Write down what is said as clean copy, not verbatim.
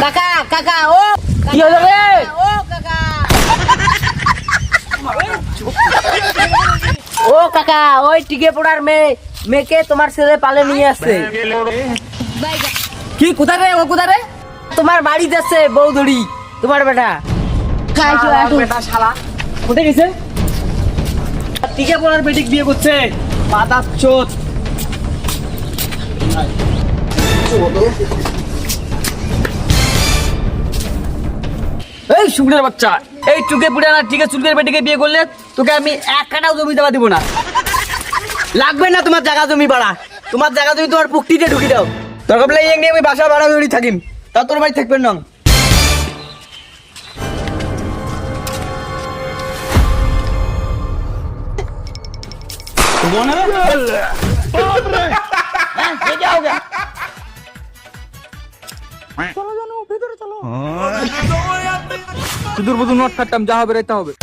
কাকা কাকা ও কি হলো রে? ও কাকা ও কাকা ওই টিকে পড়ার মেয়েকে তোমার ছেলে পালে নিয়ে আসছে। কি কোথায় রে? ও কোথায় রে? তোমার বাড়ি যাচ্ছে বৌধুরী তোমার বেটা। বেটা শালা কোথায় গেছে? টিকে পড়ার বেটিক বিয়ে করছে মাথা চোদ। এই শুকরের বাচ্চা, এই টুকে পুড়ে না টিকে চুলকের বেটিকে বিয়ে করলে তোকে আমি এক কাটাও জমি দেওয়া দিব না। লাগবে না তোমার জায়গা জমি বাড়া, তোমার জায়গা জমি তোমার পুক্তিতে ঢুকি দাও। দরকার পড়লে এই নিয়ে আমি বাসা ভাড়া করে থাকিম, তা তোর বাড়ি থাকবেন না। সুদূর বুধু নট খাটতাম, যা হবে রাইতে হবে।